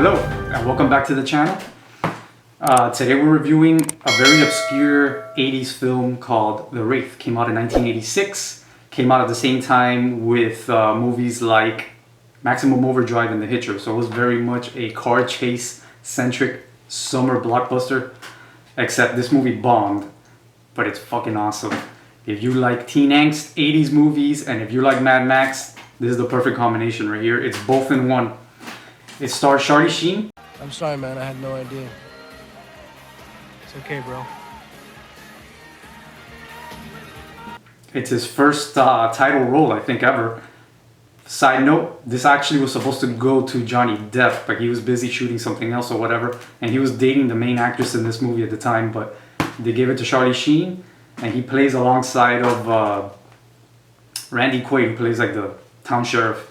Hello, and welcome back to the channel. Today we're reviewing a very obscure 80s film called The Wraith. Came out in 1986. Came out at the same time with movies like Maximum Overdrive and The Hitcher. So it was very much a car chase-centric summer blockbuster. Except this movie bombed, but it's fucking awesome. If you like teen angst 80s movies, and if you like Mad Max, this is the perfect combination right here. It's both in one. It stars Charlie Sheen. I'm sorry, man. I had no idea. It's okay, bro. It's his first title role, I think, ever. Side note, this actually was supposed to go to Johnny Depp, but he was busy shooting something else or whatever. And he was dating the main actress in this movie at the time, but they gave it to Charlie Sheen. And he plays alongside of Randy Quaid, who plays like the town sheriff.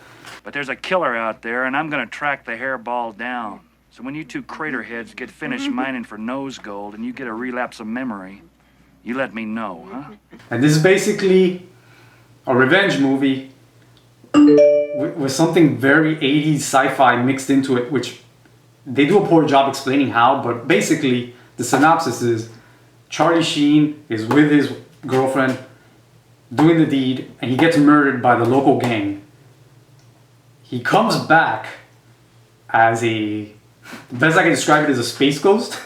But there's a killer out there, and I'm gonna track the hairball down. So when you two crater heads get finished mining for nose gold and you get a relapse of memory, you let me know, huh? And this is basically a revenge movie with something very 80s sci-fi mixed into it, which they do a poor job explaining how, but basically the synopsis is Charlie Sheen is with his girlfriend doing the deed, and he gets murdered by the local gang. He comes back as the best I can describe it is a space ghost.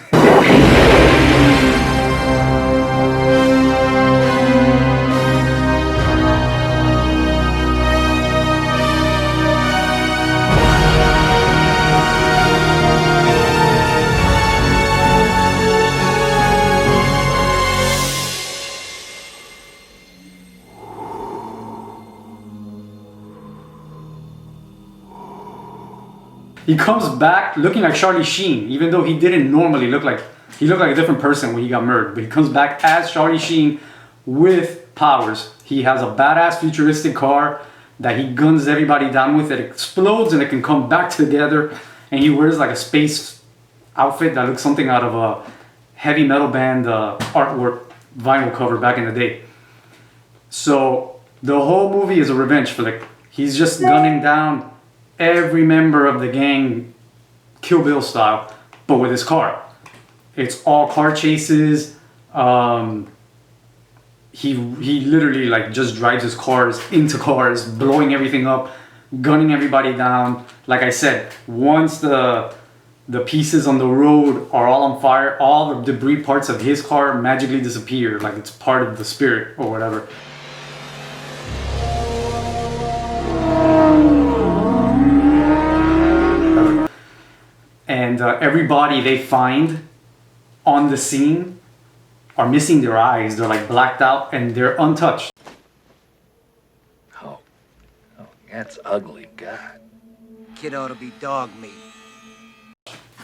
He comes back looking like Charlie Sheen, even though he didn't normally look like, he looked like a different person when he got murdered. But he comes back as Charlie Sheen with powers. He has a badass futuristic car that he guns everybody down with. It explodes and it can come back together. And he wears like a space outfit that looks something out of a heavy metal band artwork vinyl cover back in the day. So the whole movie is a revenge flick. He's just gunning down every member of the gang, Kill Bill style, but with his car. It's all car chases. He literally like just drives his cars into cars, blowing everything up, gunning everybody down. Like I said, once the pieces on the road are all on fire, all the debris parts of his car magically disappear, like it's part of the spirit or whatever. And everybody they find on the scene are missing their eyes. They're like blacked out and they're untouched. Oh, that's ugly, God. Kid ought to be dog meat.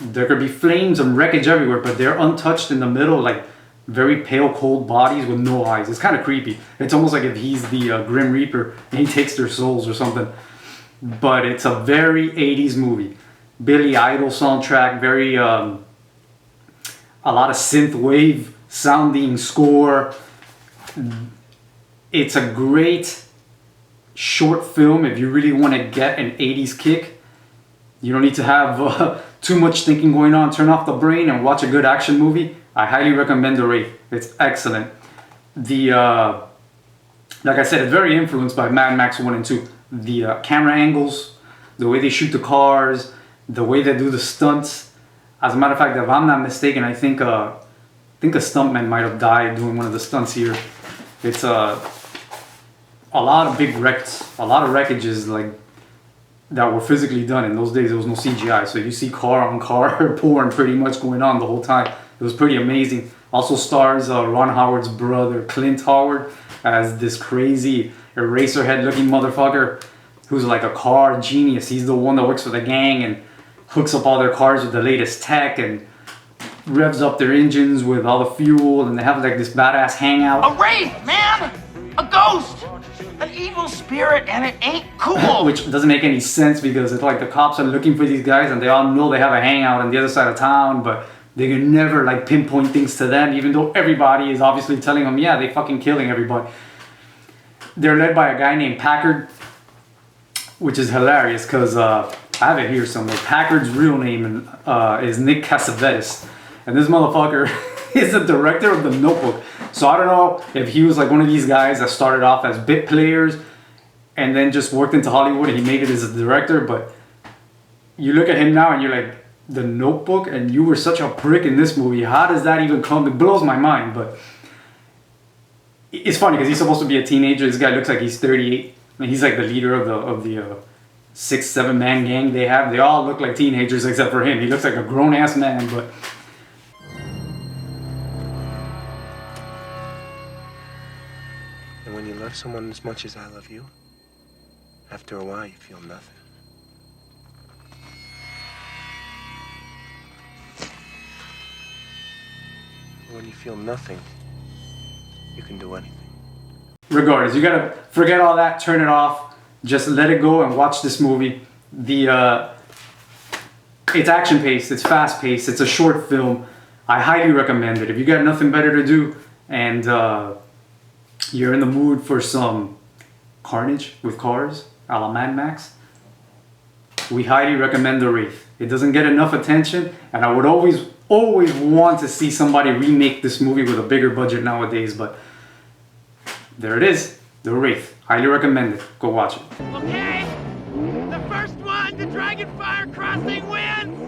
There could be flames and wreckage everywhere, but they're untouched in the middle, like very pale, cold bodies with no eyes. It's kind of creepy. It's almost like if he's the Grim Reaper and he takes their souls or something. But it's a very 80s movie. Billy Idol soundtrack, very a lot of synth wave sounding score. It's a great short film if you really want to get an 80s kick. You don't need to have too much thinking going on. Turn off the brain and watch a good action movie. I highly recommend The Wraith. It's excellent. Like I said, it's very influenced by Mad Max 1 and 2. The camera angles, the way they shoot the cars, the way they do the stunts. As a matter of fact, if I'm not mistaken, I think a stuntman might have died doing one of the stunts here. It's a lot of big wrecks, a lot of wreckages like that were physically done. In those days, there was no CGI, so you see car on car porn pretty much going on the whole time. It was pretty amazing. Also stars Ron Howard's brother, Clint Howard, as this crazy eraserhead looking motherfucker who's like a car genius. He's the one that works for the gang and hooks up all their cars with the latest tech and revs up their engines with all the fuel, and they have like this badass hangout. A wraith, man! A ghost! An evil spirit, and it ain't cool! Which doesn't make any sense because it's like the cops are looking for these guys and they all know they have a hangout on the other side of town, but they can never like pinpoint things to them, even though everybody is obviously telling them, yeah, they fucking killing everybody. They're led by a guy named Packard, which is hilarious because I have it here somewhere. Packard's real name is Nick Cassavetes. And this motherfucker is the director of The Notebook. So I don't know if he was like one of these guys that started off as bit players and then just worked into Hollywood and he made it as a director. But you look at him now and you're like, The Notebook, and you were such a prick in this movie. How does that even come? It blows my mind. But it's funny because he's supposed to be a teenager. This guy looks like he's 38. And he's like the leader of the 6-7 man gang they have. They all look like teenagers except for him. He looks like a grown ass man. But And when you love someone as much as I love you, after a while you feel nothing. When you feel nothing, you can do anything. regardless, you gotta forget all that, turn it off, just let it go and watch this movie. It's action paced, it's fast paced, it's a short film. I highly recommend it. If you got nothing better to do and you're in the mood for some carnage with cars, a la Mad Max, we highly recommend The Wraith. It doesn't get enough attention, and I would always want to see somebody remake this movie with a bigger budget nowadays, but there it is, The Wraith. Highly recommend it. Go watch it. Okay, the first one, the Dragonfire Crossing wins!